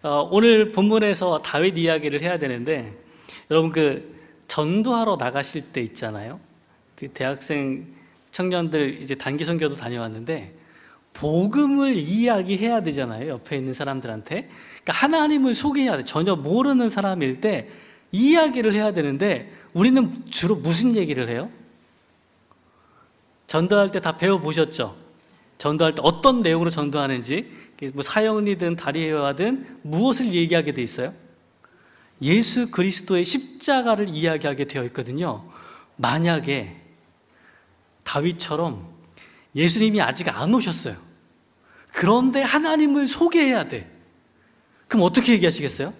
오늘 본문에서 다윗 이야기를 해야 되는데, 여러분 전도하러 나가실 때 있잖아요. 대학생 청년들 이제 단기 선교도 다녀왔는데 복음을 이야기해야 되잖아요. 옆에 있는 사람들한테. 그러니까 하나님을 소개해야 돼. 전혀 모르는 사람일 때 이야기를 해야 되는데 우리는 주로 무슨 얘기를 해요? 전도할 때 다 배워보셨죠? 전도할 때 어떤 내용으로 전도하는지, 뭐 사형리든 다리회화든 무엇을 얘기하게 돼 있어요? 예수 그리스도의 십자가를 이야기하게 되어 있거든요. 만약에 다윗처럼 예수님이 아직 안 오셨어요. 그런데 하나님을 소개해야 돼. 그럼 어떻게 얘기하시겠어요?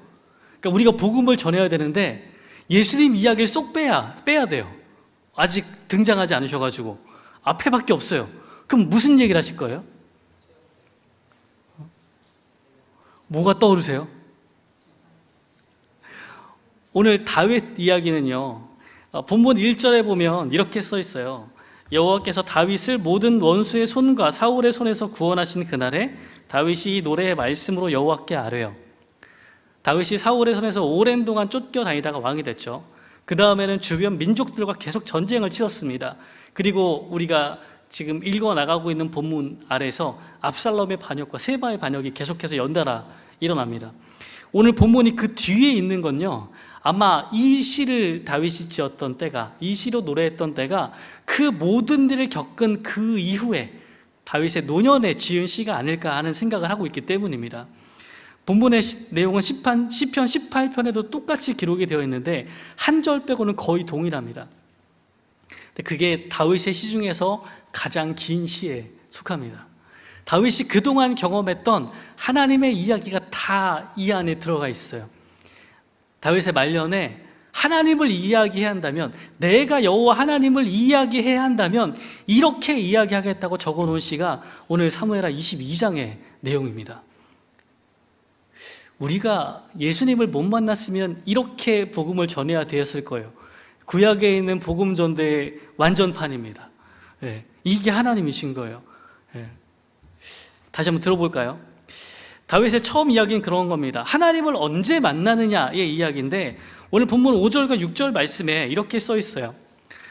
그러니까 우리가 복음을 전해야 되는데 예수님 이야기를 쏙 빼야 돼요. 아직 등장하지 않으셔가지고 앞에밖에 없어요. 그럼 무슨 얘기를 하실 거예요? 뭐가 떠오르세요? 오늘 다윗 이야기는요, 본문 1절에 보면 이렇게 써 있어요. 여호와께서 다윗을 모든 원수의 손과 사울의 손에서 구원하신 그날에 다윗이 이 노래의 말씀으로 여호와께 아뢰어. 다윗이 사울의 손에서 오랜 동안 쫓겨다니다가 왕이 됐죠. 그 다음에는 주변 민족들과 계속 전쟁을 치렀습니다. 그리고 우리가 지금 읽어나가고 있는 본문 아래서 압살롬의 반역과 세바의 반역이 계속해서 연달아 일어납니다. 오늘 본문이 그 뒤에 있는 건요, 아마 이 시를 다윗이 지었던 때가, 이 시로 노래했던 때가 그 모든 일을 겪은 그 이후에 다윗의 노년에 지은 시가 아닐까 하는 생각을 하고 있기 때문입니다. 본문의 내용은 시편 18편에도 똑같이 기록이 되어 있는데 한 절 빼고는 거의 동일합니다. 그게 다윗의 시 중에서 가장 긴 시에 속합니다. 다윗이 그동안 경험했던 하나님의 이야기가 다 이 안에 들어가 있어요. 다윗의 말년에 하나님을 이야기해야 한다면, 내가 여호와 하나님을 이야기해야 한다면 이렇게 이야기하겠다고 적어놓은 시가 오늘 사무엘하 22장의 내용입니다. 우리가 예수님을 못 만났으면 이렇게 복음을 전해야 되었을 거예요. 구약에 있는 복음 전도의 완전판입니다. 이게 하나님이신 거예요. 다시 한번 들어볼까요? 다윗의 처음 이야기는 그런 겁니다. 하나님을 언제 만나느냐의 이야기인데 오늘 본문 5절과 6절 말씀에 이렇게 써 있어요.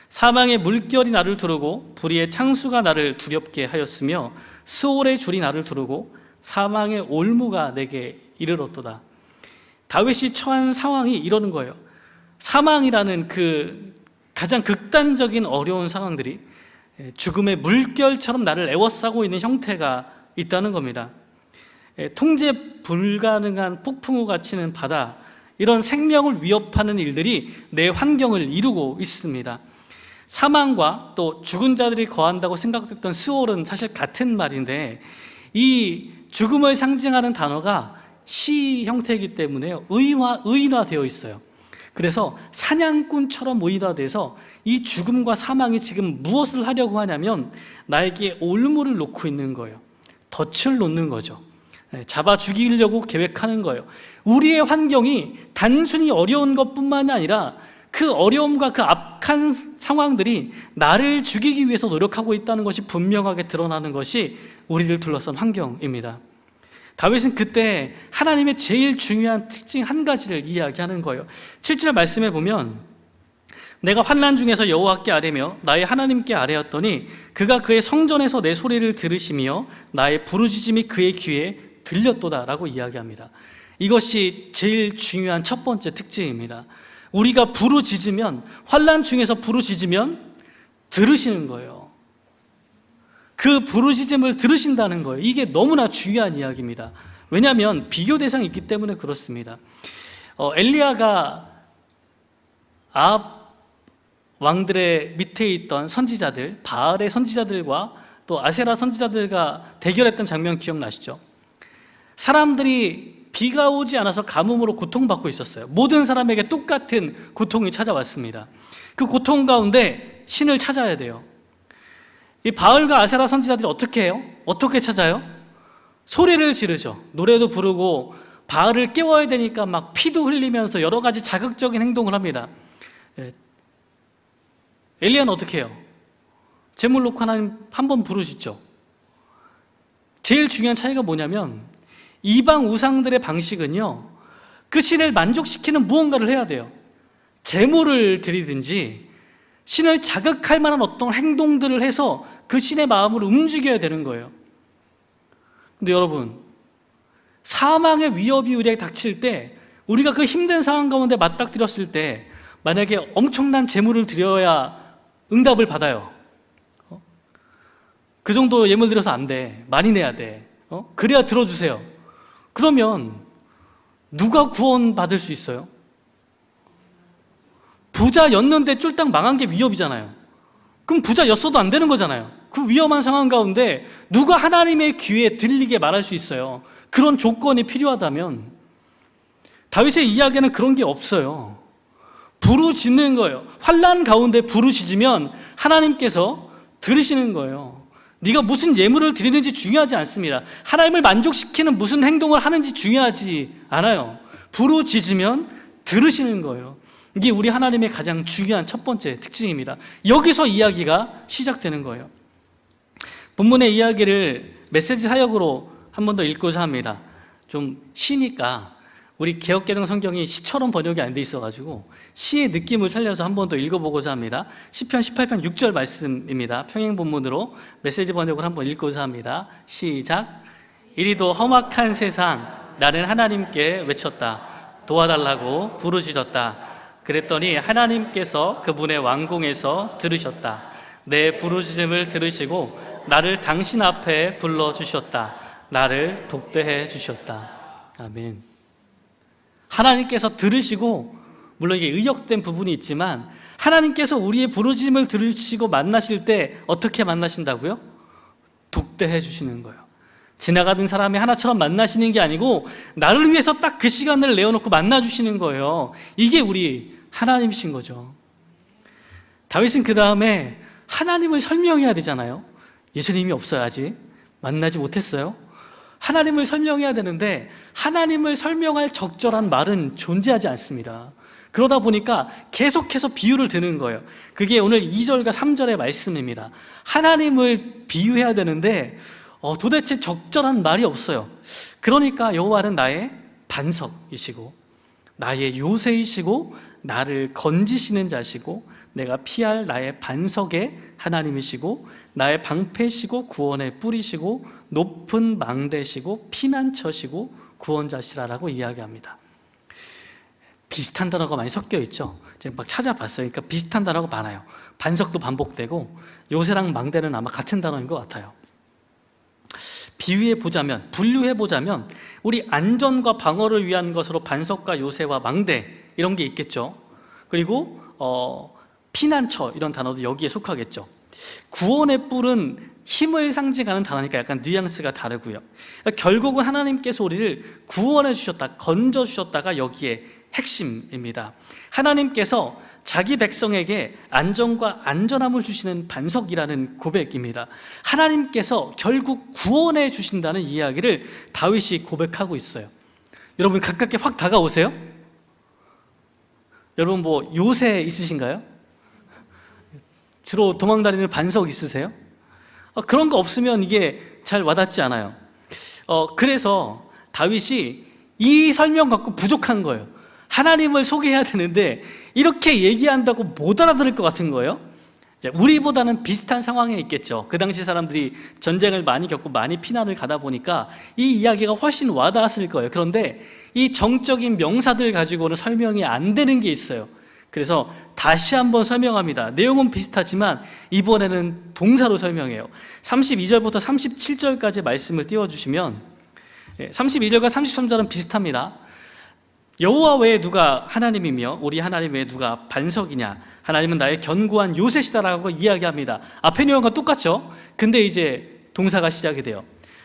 사망의 물결이 나를 두르고 불의의 창수가 나를 두렵게 하였으며 스올의 줄이 나를 두르고 사망의 올무가 내게 이르렀도다. 다윗이 처한 상황이 이러는 거예요. 사망이라는 그 가장 극단적인 어려운 상황들이 죽음의 물결처럼 나를 에워싸고 있는 형태가 있다는 겁니다. 통제 불가능한 폭풍우가 치는 바다, 이런 생명을 위협하는 일들이 내 환경을 이루고 있습니다. 사망과 또 죽은 자들이 거한다고 생각됐던 스올은 사실 같은 말인데 이 죽음을 상징하는 단어가 시 형태이기 때문에 의인화되어 있어요. 그래서 사냥꾼처럼 의인화돼서 이 죽음과 사망이 지금 무엇을 하려고 하냐면 나에게 올무를 놓고 있는 거예요. 덫을 놓는 거죠. 잡아 죽이려고 계획하는 거예요. 우리의 환경이 단순히 어려운 것뿐만이 아니라 그 어려움과 그 악한 상황들이 나를 죽이기 위해서 노력하고 있다는 것이 분명하게 드러나는 것이 우리를 둘러싼 환경입니다. 다윗은 그때 하나님의 제일 중요한 특징 한 가지를 이야기하는 거예요. 7절 말씀에 보면 내가 환난 중에서 여호와께 아뢰며 나의 하나님께 아뢰었더니 그가 그의 성전에서 내 소리를 들으시며 나의 부르짖음이 그의 귀에 들렸도다라고 이야기합니다. 이것이 제일 중요한 첫 번째 특징입니다. 우리가 부르짖으면, 환난 중에서 부르짖으면 들으시는 거예요. 그 부르짖음을 들으신다는 거예요. 이게 너무나 중요한 이야기입니다. 왜냐하면 비교 대상이 있기 때문에 그렇습니다. 엘리야가 아합 왕들의 밑에 있던 선지자들, 바알의 선지자들과 또 아세라 선지자들과 대결했던 장면 기억나시죠? 사람들이 비가 오지 않아서 가뭄으로 고통받고 있었어요. 모든 사람에게 똑같은 고통이 찾아왔습니다. 그 고통 가운데 신을 찾아야 돼요. 이 바알과 아세라 선지자들이 어떻게 해요? 어떻게 찾아요? 소리를 지르죠. 노래도 부르고 바알을 깨워야 되니까 막 피도 흘리면서 여러 가지 자극적인 행동을 합니다. 엘리야는 어떻게 해요? 제물 놓고 하나님 한 번 부르시죠. 제일 중요한 차이가 뭐냐면 이방 우상들의 방식은요, 그 신을 만족시키는 무언가를 해야 돼요. 제물을 드리든지 신을 자극할 만한 어떤 행동들을 해서 그 신의 마음을 움직여야 되는 거예요. 근데 여러분, 사망의 위협이 우리에게 닥칠 때, 우리가 그 힘든 상황 가운데 맞닥뜨렸을 때 만약에 엄청난 제물을 드려야 응답을 받아요. 그 정도 예물 드려서 안 돼. 많이 내야 돼. 그래야 들어주세요. 그러면 누가 구원받을 수 있어요? 부자였는데 쫄딱 망한 게 위협이잖아요. 그럼 부자였어도 안 되는 거잖아요. 그 위험한 상황 가운데 누가 하나님의 귀에 들리게 말할 수 있어요? 그런 조건이 필요하다면 다윗의 이야기는 그런 게 없어요. 부르짖는 거예요. 환난 가운데 부르짖으면 하나님께서 들으시는 거예요. 네가 무슨 예물을 드리는지 중요하지 않습니다. 하나님을 만족시키는 무슨 행동을 하는지 중요하지 않아요. 부르짖으면 들으시는 거예요. 이게 우리 하나님의 가장 중요한 첫 번째 특징입니다. 여기서 이야기가 시작되는 거예요. 본문의 이야기를 메시지 사역으로 한 번 더 읽고자 합니다. 좀 시니까 우리 개역개정 성경이 시처럼 번역이 안 돼 있어가지고 시의 느낌을 살려서 한 번 더 읽어보고자 합니다. 시편 18편 6절 말씀입니다. 평행본문으로 메시지 번역을 한번 읽고자 합니다. 시작. 이리도 험악한 세상 나는 하나님께 외쳤다. 도와달라고 부르짖었다. 그랬더니 하나님께서 그분의 왕궁에서 들으셨다. 내 부르짖음을 들으시고 나를 당신 앞에 불러주셨다. 나를 독대해 주셨다. 아멘. 하나님께서 들으시고, 물론 이게 의역된 부분이 있지만 하나님께서 우리의 부르짖음을 들으시고 만나실 때 어떻게 만나신다고요? 독대해 주시는 거예요. 지나가던 사람이 하나처럼 만나시는 게 아니고 나를 위해서 딱 그 시간을 내어놓고 만나주시는 거예요. 이게 우리 하나님이신 거죠. 다윗은 그 다음에 하나님을 설명해야 되잖아요. 예수님이 없어야지 만나지 못했어요. 하나님을 설명해야 되는데 하나님을 설명할 적절한 말은 존재하지 않습니다. 그러다 보니까 계속해서 비유를 드는 거예요. 그게 오늘 2절과 3절의 말씀입니다. 하나님을 비유해야 되는데 도대체 적절한 말이 없어요. 그러니까 여호와는 나의 반석이시고 나의 요새이시고 나를 건지시는 자시고 내가 피할 나의 반석의 하나님이시고 나의 방패시고 구원의 뿌리시고 높은 망대시고 피난처시고 구원자시라라고 이야기합니다. 비슷한 단어가 많이 섞여 있죠. 제가 막 찾아봤어요. 그러니까 비슷한 단어가 많아요. 반석도 반복되고 요새랑 망대는 아마 같은 단어인 것 같아요. 비유해보자면, 분류해보자면 우리 안전과 방어를 위한 것으로 반석과 요새와 망대 이런 게 있겠죠. 그리고 피난처 이런 단어도 여기에 속하겠죠. 구원의 뿔은 힘을 상징하는 단어니까 약간 뉘앙스가 다르고요. 결국은 하나님께서 우리를 구원해 주셨다, 건져 주셨다가 여기에 핵심입니다. 하나님께서 자기 백성에게 안정과 안전함을 주시는 반석이라는 고백입니다. 하나님께서 결국 구원해 주신다는 이야기를 다윗이 고백하고 있어요. 여러분 가깝게 확 다가오세요. 여러분 뭐 요새 있으신가요? 주로 도망다니는 반석 있으세요? 그런 거 없으면 이게 잘 와닿지 않아요. 그래서 다윗이 이 설명 갖고 부족한 거예요. 하나님을 소개해야 되는데 이렇게 얘기한다고 못 알아들을 것 같은 거예요. 우리보다는 비슷한 상황에 있겠죠. 그 당시 사람들이 전쟁을 많이 겪고 많이 피난을 가다 보니까 이 이야기가 훨씬 와닿았을 거예요. 그런데 이 정적인 명사들 가지고는 설명이 안 되는 게 있어요. 그래서 다시 한번 설명합니다. 내용은 비슷하지만 이번에는 동사로 설명해요. 32절부터 37절까지 말씀을 띄워주시면 32절과 33절은 비슷합니다. 여호와 외에 누가 하나님이며 우리 하나님 외에 누가 반석이냐? 하나님은 나의 견고한 요새시다라고 이야기합니다. 앞에 내용과 똑같죠? 근데 이제 동사가 시작이 돼요.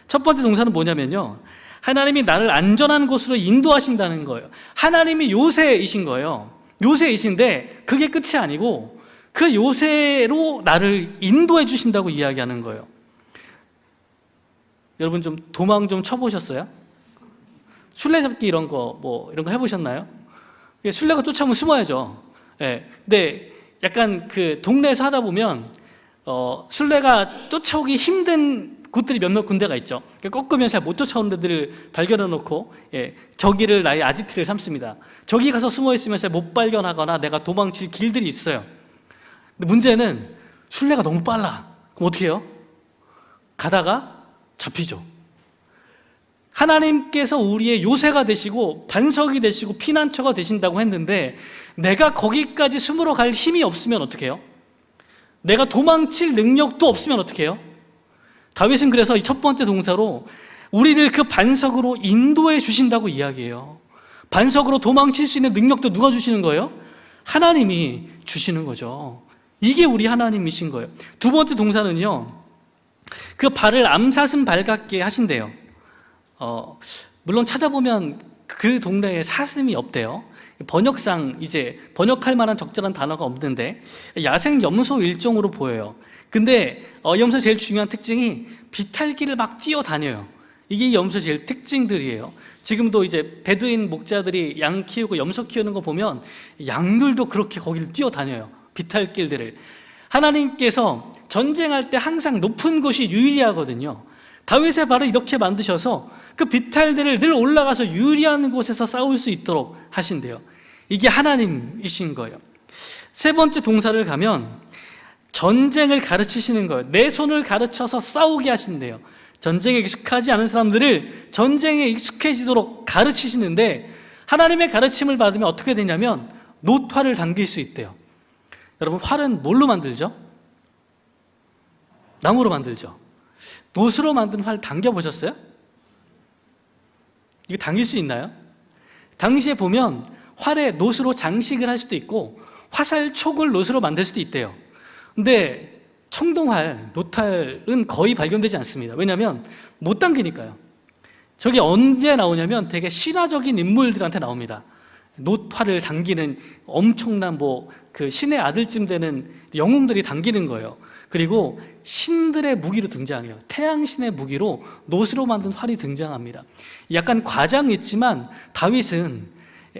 첫 번째 동사는 뭐냐면요, 하나님이 나를 안전한 곳으로 인도하신다는 거예요. 하나님이 요새이신 거예요. 요새이신데 그게 끝이 아니고 그 요새로 나를 인도해 주신다고 이야기하는 거예요. 여러분 좀 도망 좀 쳐보셨어요? 술래잡기 이런 거 해보셨나요? 술래가 쫓아오면 숨어야죠. 근데 약간 그 동네에서 하다 보면 술래가 쫓아오기 힘든 곳들이 몇몇 군데가 있죠. 꺾으면 잘 못 쫓아오는 데들을 발견해 놓고 저기를 나의 아지트를 삼습니다. 저기 가서 숨어 있으면 잘 못 발견하거나 내가 도망칠 길들이 있어요. 근데 문제는 순례가 너무 빨라. 그럼 어떻게 해요? 가다가 잡히죠. 하나님께서 우리의 요새가 되시고 반석이 되시고 피난처가 되신다고 했는데 내가 거기까지 숨으러 갈 힘이 없으면 어떻게 해요? 내가 도망칠 능력도 없으면 어떻게 해요? 다윗은 그래서 이 첫 번째 동사로 우리를 그 반석으로 인도해 주신다고 이야기해요. 반석으로 도망칠 수 있는 능력도 누가 주시는 거예요? 하나님이 주시는 거죠. 이게 우리 하나님이신 거예요. 두 번째 동사는요, 그 발을 암사슴 발 같게 하신대요. 물론 찾아보면 그 동네에 사슴이 없대요. 번역상 이제 번역할 만한 적절한 단어가 없는데 야생 염소 일종으로 보여요. 근데 염소 제일 중요한 특징이 비탈길을 막 뛰어다녀요. 이게 이 염소 제일 특징들이에요. 지금도 이제 베두인 목자들이 양 키우고 염소 키우는 거 보면 양들도 그렇게 거기를 뛰어다녀요. 비탈길들을. 하나님께서 전쟁할 때 항상 높은 곳이 유리하거든요. 다윗의 발을 이렇게 만드셔서 그 비탈들을 늘 올라가서 유리한 곳에서 싸울 수 있도록 하신대요. 이게 하나님이신 거예요. 세 번째 동사를 가면 전쟁을 가르치시는 거예요. 내 손을 가르쳐서 싸우게 하신대요. 전쟁에 익숙하지 않은 사람들을 전쟁에 익숙해지도록 가르치시는데 하나님의 가르침을 받으면 어떻게 되냐면 놋활을 당길 수 있대요. 여러분, 활은 뭘로 만들죠? 나무로 만들죠. 놋으로 만든 활 당겨보셨어요? 이거 당길 수 있나요? 당시에 보면 활에 놋으로 장식을 할 수도 있고 화살촉을 놋으로 만들 수도 있대요. 근데 청동활, 놋활은 거의 발견되지 않습니다. 왜냐하면 못 당기니까요. 저게 언제 나오냐면 되게 신화적인 인물들한테 나옵니다. 놋활을 당기는 엄청난 그 신의 아들쯤 되는 영웅들이 당기는 거예요. 그리고 신들의 무기로 등장해요. 태양신의 무기로 놋으로 만든 활이 등장합니다. 약간 과장이 있지만 다윗은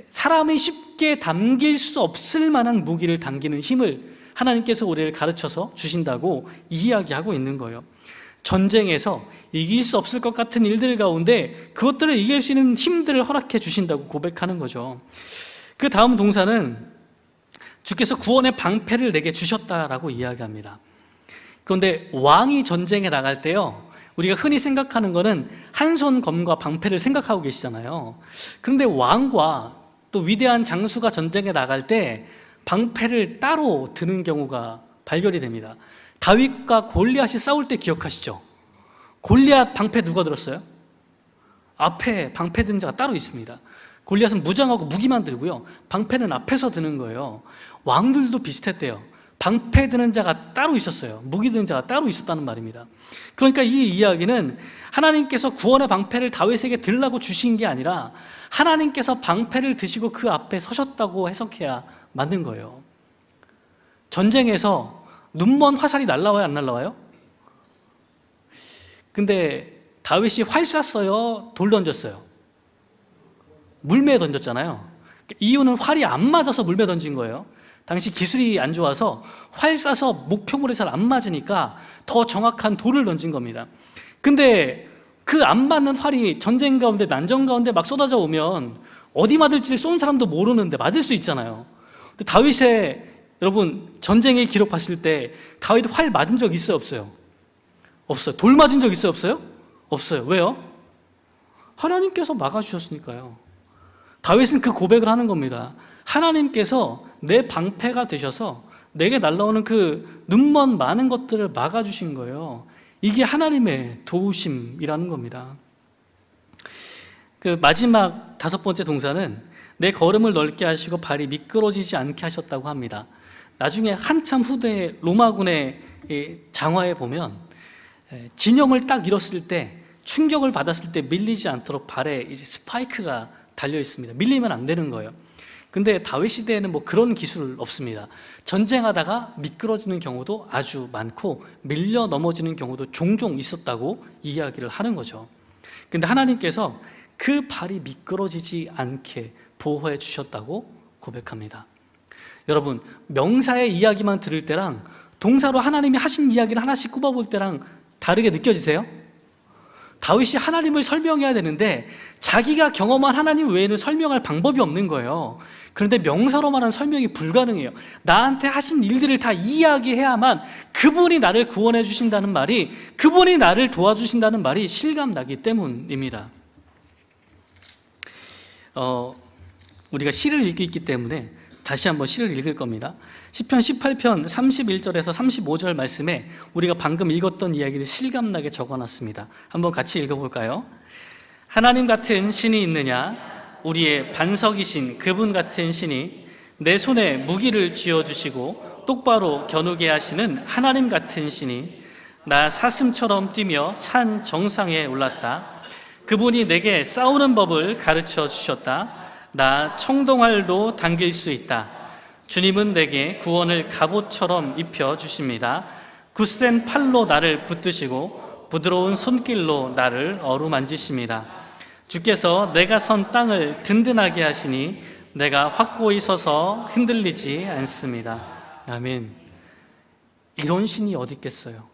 사람이 쉽게 당길 수 없을 만한 무기를 당기는 힘을 하나님께서 우리를 가르쳐서 주신다고 이야기하고 있는 거예요. 전쟁에서 이길 수 없을 것 같은 일들 가운데 그것들을 이길 수 있는 힘들을 허락해 주신다고 고백하는 거죠. 그 다음 동사는 주께서 구원의 방패를 내게 주셨다라고 이야기합니다. 그런데 왕이 전쟁에 나갈 때요, 우리가 흔히 생각하는 거는 한 손 검과 방패를 생각하고 계시잖아요. 그런데 왕과 또 위대한 장수가 전쟁에 나갈 때 방패를 따로 드는 경우가 발견이 됩니다. 다윗과 골리앗이 싸울 때 기억하시죠? 골리앗 방패 누가 들었어요? 앞에 방패 든 자가 따로 있습니다. 골리앗은 무장하고 무기만 들고요, 방패는 앞에서 드는 거예요. 왕들도 비슷했대요. 방패 드는 자가 따로 있었어요. 무기 드는 자가 따로 있었다는 말입니다. 그러니까 이 이야기는 하나님께서 구원의 방패를 다윗에게 들라고 주신 게 아니라 하나님께서 방패를 드시고 그 앞에 서셨다고 해석해야 맞는 거예요. 전쟁에서 눈먼 화살이 날라와요, 안 날라와요? 근데 다윗이 활 쐈어요, 돌 던졌어요? 물매에 던졌잖아요. 이유는 활이 안 맞아서 물매에 던진 거예요. 당시 기술이 안 좋아서 활 쏴서 목표물에 잘 안 맞으니까 더 정확한 돌을 던진 겁니다. 근데 그 안 맞는 활이 전쟁 가운데, 난전 가운데 막 쏟아져 오면 어디 맞을지 쏜 사람도 모르는데 맞을 수 있잖아요. 근데 다윗의, 여러분, 전쟁의 기록 봤을 때 다윗 활 맞은 적 있어요, 없어요? 없어요. 돌 맞은 적 있어요, 없어요? 없어요. 왜요? 하나님께서 막아주셨으니까요. 다윗은 그 고백을 하는 겁니다. 하나님께서 내 방패가 되셔서 내게 날라오는 그 눈먼 많은 것들을 막아주신 거예요. 이게 하나님의 도우심이라는 겁니다. 그 마지막 다섯 번째 동사는 내 걸음을 넓게 하시고 발이 미끄러지지 않게 하셨다고 합니다. 나중에 한참 후대 로마군의 장화에 보면 진영을 딱 잃었을 때, 충격을 받았을 때 밀리지 않도록 발에 이제 스파이크가 달려 있습니다. 밀리면 안 되는 거예요. 근데 다윗 시대에는 뭐 그런 기술 없습니다. 전쟁하다가 미끄러지는 경우도 아주 많고 밀려 넘어지는 경우도 종종 있었다고 이야기를 하는 거죠. 근데 하나님께서 그 발이 미끄러지지 않게 보호해 주셨다고 고백합니다. 여러분, 명사의 이야기만 들을 때랑 동사로 하나님이 하신 이야기를 하나씩 꼽아볼 때랑 다르게 느껴지세요? 다윗이 하나님을 설명해야 되는데 자기가 경험한 하나님 외에는 설명할 방법이 없는 거예요. 그런데 명사로만한 설명이 불가능해요. 나한테 하신 일들을 다 이야기해야만 그분이 나를 구원해 주신다는 말이, 그분이 나를 도와주신다는 말이 실감나기 때문입니다. 우리가 시를 읽기 때문에 다시 한번 시를 읽을 겁니다. 시편 18편 31절에서 35절 말씀에 우리가 방금 읽었던 이야기를 실감나게 적어놨습니다. 한번 같이 읽어볼까요? 하나님 같은 신이 있느냐? 우리의 반석이신 그분 같은 신이 내 손에 무기를 쥐어주시고 똑바로 겨누게 하시는 하나님 같은 신이 나 사슴처럼 뛰며 산 정상에 올랐다. 그분이 내게 싸우는 법을 가르쳐 주셨다. 나 청동활도 당길 수 있다. 주님은 내게 구원을 갑옷처럼 입혀주십니다. 굳센 팔로 나를 붙드시고 부드러운 손길로 나를 어루만지십니다. 주께서 내가 선 땅을 든든하게 하시니 내가 확고히 서서 흔들리지 않습니다. 아멘. 이런 신이 어디 있겠어요?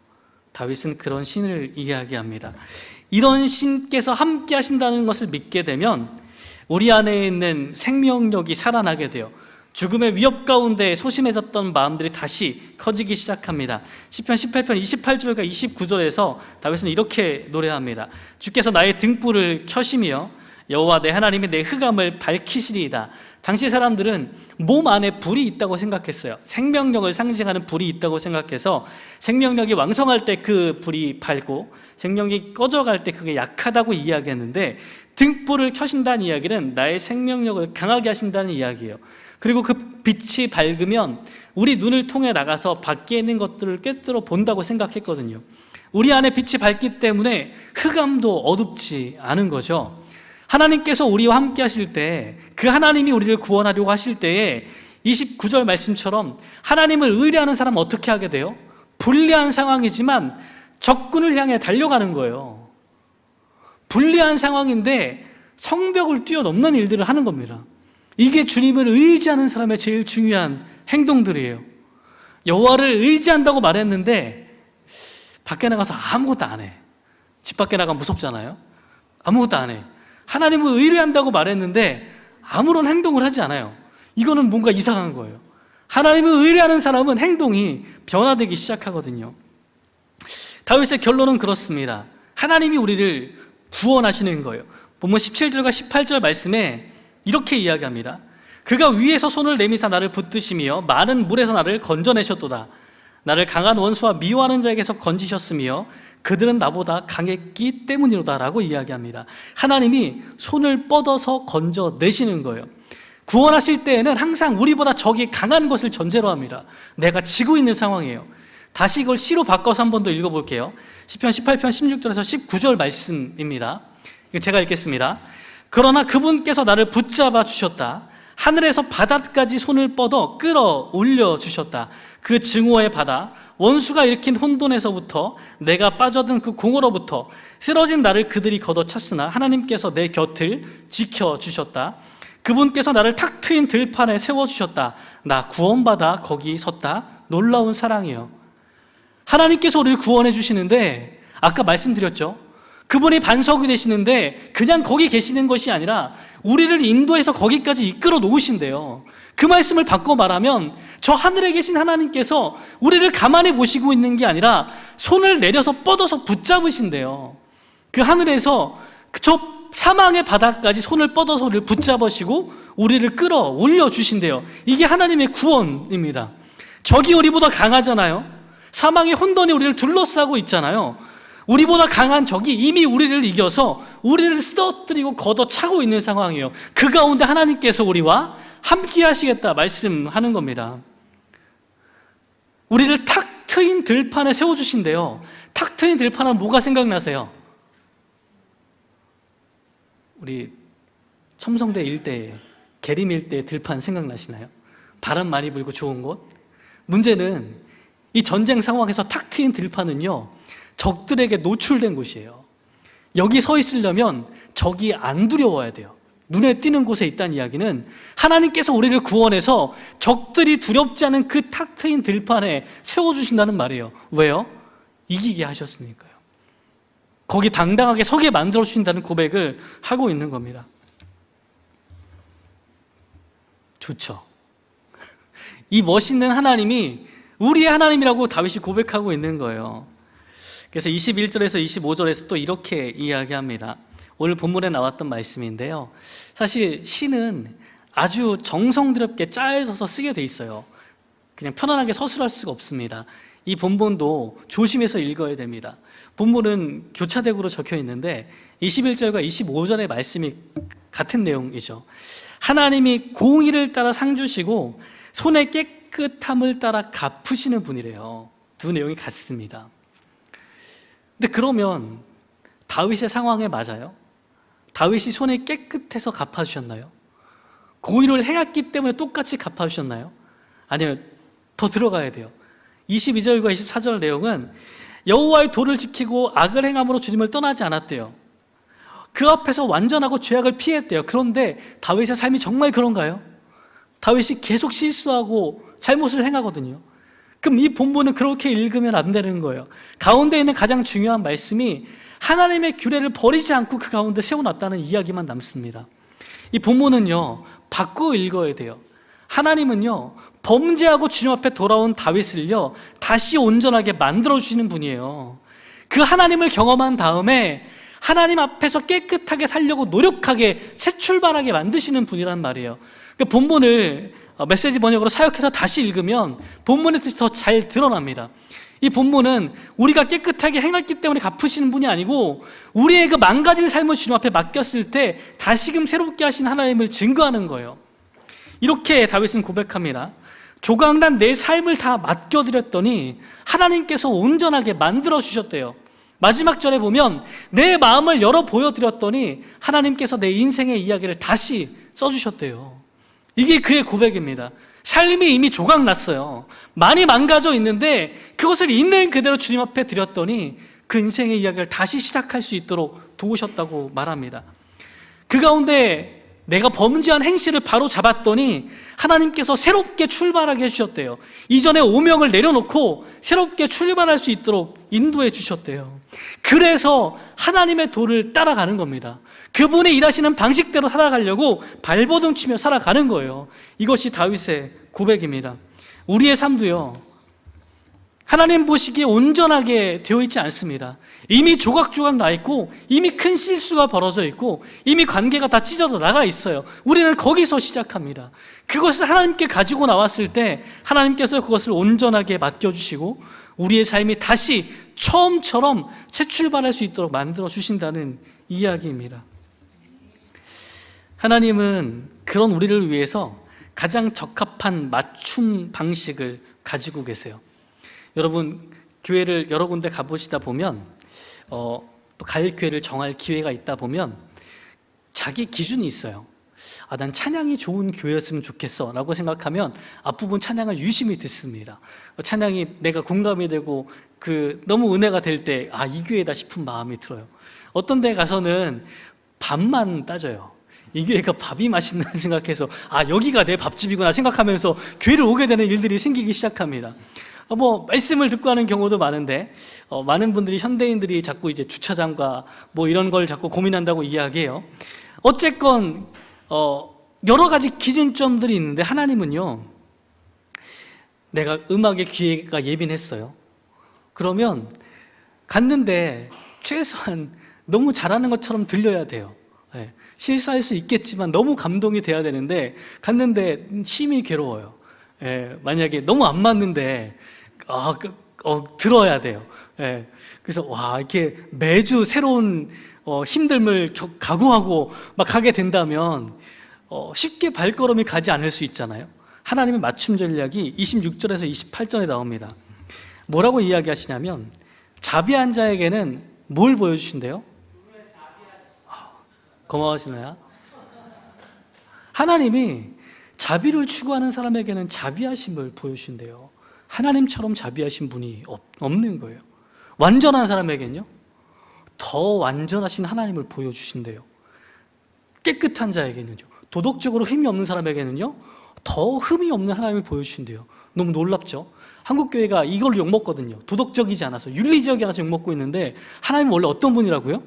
다윗은 그런 신을 이야기합니다. 이런 신께서 함께 하신다는 것을 믿게 되면 우리 안에 있는 생명력이 살아나게 돼요. 죽음의 위협 가운데 소심해졌던 마음들이 다시 커지기 시작합니다. 시편 18편 28절과 29절에서 다윗은 이렇게 노래합니다. 주께서 나의 등불을 켜시며 여호와 내 하나님이 내 흑암을 밝히시리이다. 당시 사람들은 몸 안에 불이 있다고 생각했어요. 생명력을 상징하는 불이 있다고 생각해서 생명력이 왕성할 때 그 불이 밝고 생명력이 꺼져갈 때 그게 약하다고 이야기했는데, 등불을 켜신다는 이야기는 나의 생명력을 강하게 하신다는 이야기예요. 그리고 그 빛이 밝으면 우리 눈을 통해 나가서 밖에 있는 것들을 꿰뚫어 본다고 생각했거든요. 우리 안에 빛이 밝기 때문에 흑암도 어둡지 않은 거죠. 하나님께서 우리와 함께 하실 때, 그 하나님이 우리를 구원하려고 하실 때에 29절 말씀처럼 하나님을 의뢰하는 사람은 어떻게 하게 돼요? 불리한 상황이지만 적군을 향해 달려가는 거예요. 불리한 상황인데 성벽을 뛰어넘는 일들을 하는 겁니다. 이게 주님을 의지하는 사람의 제일 중요한 행동들이에요. 여호와를 의지한다고 말했는데 밖에 나가서 아무것도 안 해. 집 밖에 나가면 무섭잖아요. 아무것도 안 해. 하나님을 의뢰한다고 말했는데 아무런 행동을 하지 않아요. 이거는 뭔가 이상한 거예요. 하나님을 의뢰하는 사람은 행동이 변화되기 시작하거든요. 다윗의 결론은 그렇습니다. 하나님이 우리를 구원하시는 거예요. 본문 17절과 18절 말씀에 이렇게 이야기합니다. 그가 위에서 손을 내미사 나를 붙드시며 많은 물에서 나를 건져내셨도다. 나를 강한 원수와 미워하는 자에게서 건지셨으며 그들은 나보다 강했기 때문이로다 라고 이야기합니다. 하나님이 손을 뻗어서 건져내시는 거예요. 구원하실 때에는 항상 우리보다 적이 강한 것을 전제로 합니다. 내가 지고 있는 상황이에요. 다시 이걸 시로 바꿔서 한 번 더 읽어볼게요. 시편 18편 16절에서 19절 말씀입니다. 제가 읽겠습니다. 그러나 그분께서 나를 붙잡아 주셨다. 하늘에서 바다까지 손을 뻗어 끌어올려 주셨다. 그 증오의 바다, 원수가 일으킨 혼돈에서부터, 내가 빠져든 그 공허로부터 쓰러진 나를 그들이 걷어찼으나 하나님께서 내 곁을 지켜주셨다. 그분께서 나를 탁 트인 들판에 세워주셨다. 나 구원받아 거기 섰다. 놀라운 사랑이요. 하나님께서 우리를 구원해 주시는데, 아까 말씀드렸죠. 그분이 반석이 되시는데 그냥 거기 계시는 것이 아니라 우리를 인도해서 거기까지 이끌어 놓으신대요. 그 말씀을 바꿔 말하면 저 하늘에 계신 하나님께서 우리를 가만히 보시고 있는 게 아니라 손을 내려서 뻗어서 붙잡으신대요. 그 하늘에서 저 사망의 바닥까지 손을 뻗어서 우리를 붙잡으시고 우리를 끌어올려 주신대요. 이게 하나님의 구원입니다. 적이 우리보다 강하잖아요. 사망의 혼돈이 우리를 둘러싸고 있잖아요. 우리보다 강한 적이 이미 우리를 이겨서 우리를 쓰러뜨리고 걷어차고 있는 상황이에요. 그 가운데 하나님께서 우리와 함께 하시겠다 말씀하는 겁니다. 우리를 탁 트인 들판에 세워주신대요. 탁 트인 들판은 뭐가 생각나세요? 우리 첨성대 일대, 계림 일대 들판 생각나시나요? 바람 많이 불고 좋은 곳? 문제는 이 전쟁 상황에서 탁 트인 들판은요, 적들에게 노출된 곳이에요. 여기 서 있으려면 적이 안 두려워야 돼요. 눈에 띄는 곳에 있다는 이야기는 하나님께서 우리를 구원해서 적들이 두렵지 않은 그 탁 트인 들판에 세워주신다는 말이에요. 왜요? 이기게 하셨으니까요. 거기 당당하게 서게 만들어 주신다는 고백을 하고 있는 겁니다. 좋죠. 이 멋있는 하나님이 우리의 하나님이라고 다윗이 고백하고 있는 거예요. 그래서 21절에서 25절에서 또 이렇게 이야기합니다. 오늘 본문에 나왔던 말씀인데요, 사실 시는 아주 정성스럽게 짜여서 쓰게 돼 있어요. 그냥 편안하게 서술할 수가 없습니다. 이 본문도 조심해서 읽어야 됩니다. 본문은 교차대구로 적혀 있는데 21절과 25절의 말씀이 같은 내용이죠. 하나님이 공의를 따라 상 주시고 손의 깨끗함을 따라 갚으시는 분이래요. 두 내용이 같습니다. 근데 그러면 다윗의 상황에 맞아요? 다윗이 손이 깨끗해서 갚아주셨나요? 공의를 행했기 때문에 똑같이 갚아주셨나요? 아니요, 더 들어가야 돼요. 22절과 24절 내용은 여호와의 도를 지키고 악을 행함으로 주님을 떠나지 않았대요. 그 앞에서 완전하고 죄악을 피했대요. 그런데 다윗의 삶이 정말 그런가요? 다윗이 계속 실수하고 잘못을 행하거든요. 그럼 이 본문은 그렇게 읽으면 안 되는 거예요. 가운데 있는 가장 중요한 말씀이 하나님의 규례를 버리지 않고 그 가운데 세워놨다는 이야기만 남습니다. 이 본문은요, 바꾸어 읽어야 돼요. 하나님은요, 범죄하고 주님 앞에 돌아온 다윗을요, 다시 온전하게 만들어주시는 분이에요. 그 하나님을 경험한 다음에 하나님 앞에서 깨끗하게 살려고 노력하게 새 출발하게 만드시는 분이란 말이에요. 그 본문을 메시지 번역으로 사역해서 다시 읽으면 본문의 뜻이 더 잘 드러납니다. 이 본문은 우리가 깨끗하게 행했기 때문에 갚으시는 분이 아니고 우리의 그 망가진 삶을 주님 앞에 맡겼을 때 다시금 새롭게 하신 하나님을 증거하는 거예요. 이렇게 다윗은 고백합니다. 조각난 내 삶을 다 맡겨드렸더니 하나님께서 온전하게 만들어주셨대요. 마지막 절에 보면 내 마음을 열어 보여드렸더니 하나님께서 내 인생의 이야기를 다시 써주셨대요. 이게 그의 고백입니다. 삶이 이미 조각났어요. 많이 망가져 있는데 그것을 있는 그대로 주님 앞에 드렸더니 그 인생의 이야기를 다시 시작할 수 있도록 도우셨다고 말합니다. 그 가운데 내가 범죄한 행실을 바로 잡았더니 하나님께서 새롭게 출발하게 해주셨대요. 이전에 오명을 내려놓고 새롭게 출발할 수 있도록 인도해 주셨대요. 그래서 하나님의 도를 따라가는 겁니다. 그분이 일하시는 방식대로 살아가려고 발버둥 치며 살아가는 거예요. 이것이 다윗의 고백입니다. 우리의 삶도요, 하나님 보시기에 온전하게 되어 있지 않습니다. 이미 조각조각 나 있고 이미 큰 실수가 벌어져 있고 이미 관계가 다 찢어져 나가 있어요. 우리는 거기서 시작합니다. 그것을 하나님께 가지고 나왔을 때 하나님께서 그것을 온전하게 맡겨주시고 우리의 삶이 다시 처음처럼 새 출발할 수 있도록 만들어 주신다는 이야기입니다. 하나님은 그런 우리를 위해서 가장 적합한 맞춤 방식을 가지고 계세요. 여러분, 교회를 여러 군데 가보시다 보면 또 갈 교회를 정할 기회가 있다 보면 자기 기준이 있어요. 난 찬양이 좋은 교회였으면 좋겠어 라고 생각하면 앞부분 찬양을 유심히 듣습니다. 찬양이 내가 공감이 되고 너무 은혜가 될 때 이 교회다 싶은 마음이 들어요. 어떤 데 가서는 밥만 따져요. 이 교회가 밥이 맛있나 생각해서 여기가 내 밥집이구나 생각하면서 교회를 오게 되는 일들이 생기기 시작합니다. 말씀을 듣고 하는 경우도 많은데 많은 분들이 현대인들이 자꾸 이제 주차장과 이런 걸 자꾸 고민한다고 이야기해요. 어쨌건 여러 가지 기준점들이 있는데 하나님은요, 내가 음악의 귀가 예민했어요. 그러면 갔는데 최소한 너무 잘하는 것처럼 들려야 돼요. 실수할 수 있겠지만 너무 감동이 돼야 되는데 갔는데 심히 괴로워요. 만약에 너무 안 맞는데 들어야 돼요. 그래서 이렇게 매주 새로운 힘듦을 각오하고 막 가게 된다면 쉽게 발걸음이 가지 않을 수 있잖아요. 하나님의 맞춤 전략이 26절에서 28절에 나옵니다. 뭐라고 이야기하시냐면 자비한 자에게는 뭘 보여주신대요? 고마워하시나요? 하나님이 자비를 추구하는 사람에게는 자비하심을 보여주신대요. 하나님처럼 자비하신 분이 없는 거예요. 완전한 사람에게는요, 더 완전하신 하나님을 보여주신대요. 깨끗한 자에게는요, 도덕적으로 흠이 없는 사람에게는요, 더 흠이 없는 하나님을 보여주신대요. 너무 놀랍죠? 한국 교회가 이걸 욕먹거든요. 도덕적이지 않아서, 윤리적이 않아서 욕먹고 있는데, 하나님은 원래 어떤 분이라고요?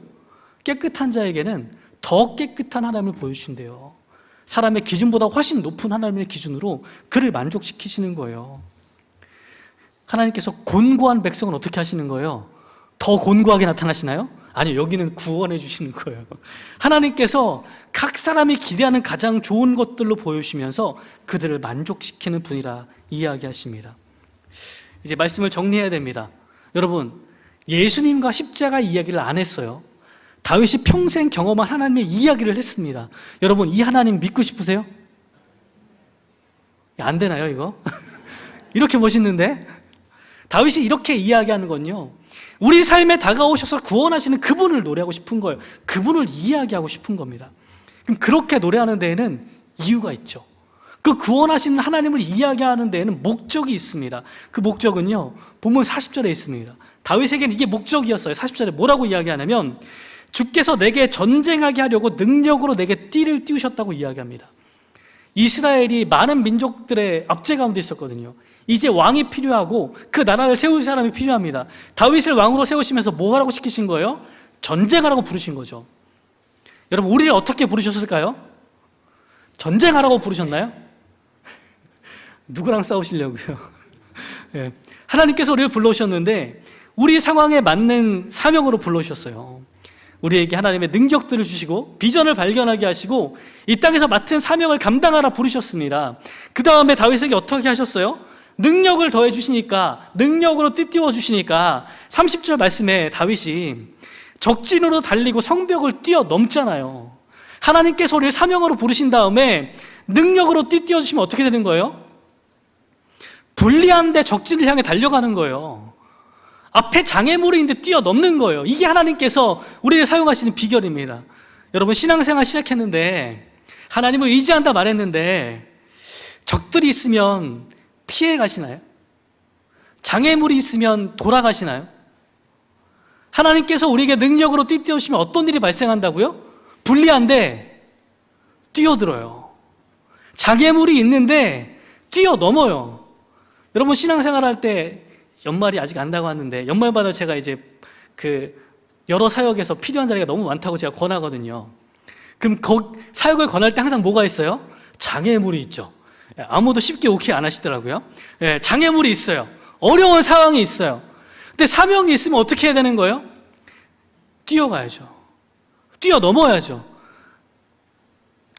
깨끗한 자에게는 더 깨끗한 하나님을 보여주신대요. 사람의 기준보다 훨씬 높은 하나님의 기준으로 그를 만족시키시는 거예요. 하나님께서 곤고한 백성은 어떻게 하시는 거예요? 더 곤고하게 나타나시나요? 아니요, 여기는 구원해 주시는 거예요. 하나님께서 각 사람이 기대하는 가장 좋은 것들로 보여주시면서 그들을 만족시키는 분이라 이야기하십니다. 이제 말씀을 정리해야 됩니다. 여러분, 예수님과 십자가 이야기를 안 했어요. 다윗이 평생 경험한 하나님의 이야기를 했습니다. 여러분, 이 하나님 믿고 싶으세요? 안 되나요, 이거? 이렇게 멋있는데? 다윗이 이렇게 이야기하는 건요, 우리 삶에 다가오셔서 구원하시는 그분을 노래하고 싶은 거예요. 그분을 이야기하고 싶은 겁니다. 그럼 그렇게 노래하는 데에는 이유가 있죠. 그 구원하시는 하나님을 이야기하는 데에는 목적이 있습니다. 그 목적은요, 본문 40절에 있습니다. 다윗에게는 이게 목적이었어요. 40절에 뭐라고 이야기하냐면, 주께서 내게 전쟁하게 하려고 능력으로 내게 띠를 띄우셨다고 이야기합니다. 이스라엘이 많은 민족들의 압제 가운데 있었거든요. 이제 왕이 필요하고 그 나라를 세울 사람이 필요합니다. 다윗을 왕으로 세우시면서 뭐 하라고 시키신 거예요? 전쟁하라고 부르신 거죠. 여러분, 우리를 어떻게 부르셨을까요? 전쟁하라고 부르셨나요? 누구랑 싸우시려고요? 네. 하나님께서 우리를 불러오셨는데 우리 상황에 맞는 사명으로 불러오셨어요. 우리에게 하나님의 능력들을 주시고 비전을 발견하게 하시고 이 땅에서 맡은 사명을 감당하라 부르셨습니다. 그 다음에 다윗에게 어떻게 하셨어요? 능력을 더해 주시니까, 능력으로 띠띠워 주시니까 30절 말씀에 다윗이 적진으로 달리고 성벽을 뛰어넘잖아요. 하나님께서 우리를 사명으로 부르신 다음에 능력으로 띠띠워 주시면 어떻게 되는 거예요? 불리한데 적진을 향해 달려가는 거예요. 앞에 장애물이 있는데 뛰어넘는 거예요. 이게 하나님께서 우리를 사용하시는 비결입니다. 여러분, 신앙생활 시작했는데 하나님을 의지한다 말했는데 적들이 있으면 피해 가시나요? 장애물이 있으면 돌아가시나요? 하나님께서 우리에게 능력으로 띠띠우시면 어떤 일이 발생한다고요? 불리한데 뛰어들어요. 장애물이 있는데 뛰어넘어요. 여러분, 신앙생활 할 때 연말이 아직 안 다가왔는데 연말마다 제가 이제 여러 사역에서 필요한 자리가 너무 많다고 제가 권하거든요. 그럼 사역을 권할 때 항상 뭐가 있어요? 장애물이 있죠. 아무도 쉽게 오케이 안 하시더라고요. 장애물이 있어요. 어려운 상황이 있어요. 근데 사명이 있으면 어떻게 해야 되는 거예요? 뛰어가야죠. 뛰어넘어야죠.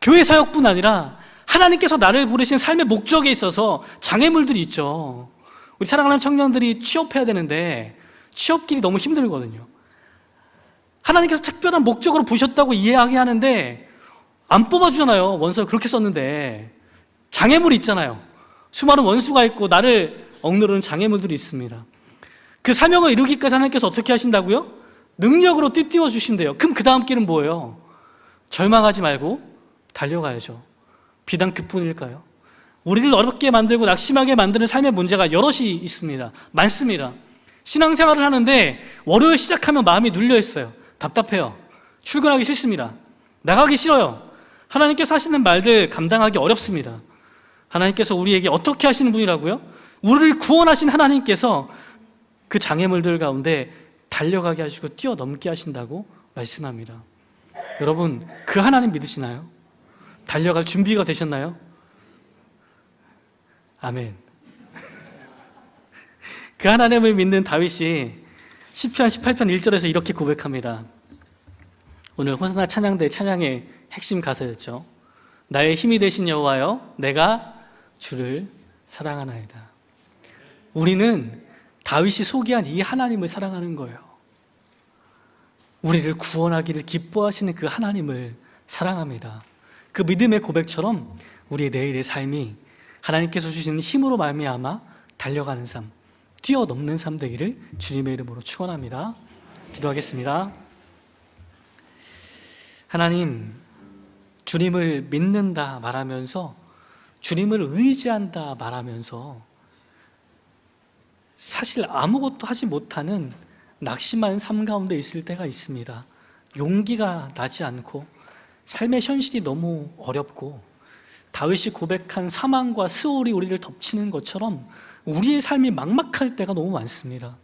교회 사역뿐 아니라 하나님께서 나를 부르신 삶의 목적에 있어서 장애물들이 있죠. 우리 사랑하는 청년들이 취업해야 되는데 취업길이 너무 힘들거든요. 하나님께서 특별한 목적으로 부르셨다고 이야기하는데 안 뽑아주잖아요. 원서를 그렇게 썼는데 장애물이 있잖아요. 수많은 원수가 있고 나를 억누르는 장애물들이 있습니다. 그 사명을 이루기까지 하나님께서 어떻게 하신다고요? 능력으로 띠띠워 주신대요. 그럼 그 다음 길은 뭐예요? 절망하지 말고 달려가야죠. 비단 그뿐일까요? 우리를 어렵게 만들고 낙심하게 만드는 삶의 문제가 여럿이 있습니다. 많습니다. 신앙생활을 하는데 월요일 시작하면 마음이 눌려있어요. 답답해요. 출근하기 싫습니다. 나가기 싫어요. 하나님께서 하시는 말들 감당하기 어렵습니다. 하나님께서 우리에게 어떻게 하시는 분이라고요? 우리를 구원하신 하나님께서 그 장애물들 가운데 달려가게 하시고 뛰어넘게 하신다고 말씀합니다. 여러분, 그 하나님 믿으시나요? 달려갈 준비가 되셨나요? 아멘. 그 하나님을 믿는 다윗이 시편 18편 1절에서 이렇게 고백합니다. 오늘 호산나 찬양대 찬양의 핵심 가사였죠. 나의 힘이 되신 여호와여, 내가 주를 사랑하나이다. 우리는 다윗이 소개한 이 하나님을 사랑하는 거예요. 우리를 구원하기를 기뻐하시는 그 하나님을 사랑합니다. 그 믿음의 고백처럼 우리의 내일의 삶이 하나님께서 주시는 힘으로 말미암아 달려가는 삶, 뛰어넘는 삶 되기를 주님의 이름으로 축원합니다. 기도하겠습니다. 하나님, 주님을 믿는다 말하면서, 주님을 의지한다 말하면서 사실 아무것도 하지 못하는 낙심한 삶 가운데 있을 때가 있습니다. 용기가 나지 않고 삶의 현실이 너무 어렵고 다윗이 고백한 사망과 스올이 우리를 덮치는 것처럼 우리의 삶이 막막할 때가 너무 많습니다.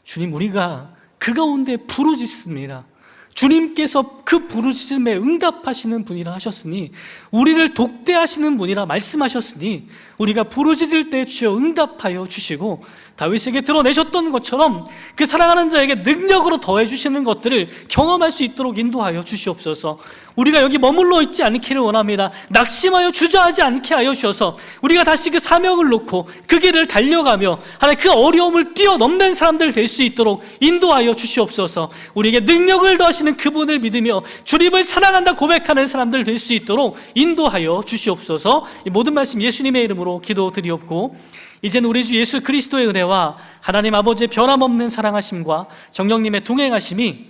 주님, 우리가 그 가운데 부르짖습니다. 주님께서 그 부르짖음에 응답하시는 분이라 하셨으니, 우리를 독대하시는 분이라 말씀하셨으니, 우리가 부르짖을 때 주여 응답하여 주시고 다윗에게 드러내셨던 것처럼 그 사랑하는 자에게 능력으로 더해 주시는 것들을 경험할 수 있도록 인도하여 주시옵소서. 우리가 여기 머물러 있지 않기를 원합니다. 낙심하여 주저하지 않게 하여 주셔서 우리가 다시 그 사명을 놓고 그 길을 달려가며 하나님 그 어려움을 뛰어넘는 사람들 될 수 있도록 인도하여 주시옵소서. 우리에게 능력을 더하시는 그분을 믿으며 주님을 사랑한다 고백하는 사람들 될 수 있도록 인도하여 주시옵소서. 이 모든 말씀 예수님의 이름으로 기도드리옵고, 이제는 우리 주 예수 그리스도의 은혜와 하나님 아버지의 변함없는 사랑하심과 성령님의 동행하심이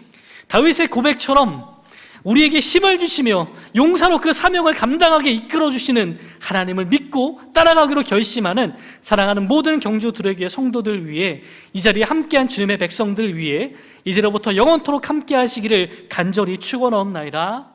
다윗의 고백처럼 우리에게 힘을 주시며 용사로 그 사명을 감당하게 이끌어주시는 하나님을 믿고 따라가기로 결심하는 사랑하는 모든 경주들에게, 성도들 위해, 이 자리에 함께한 주님의 백성들 위해 이제로부터 영원토록 함께 하시기를 간절히 축원하옵나이다.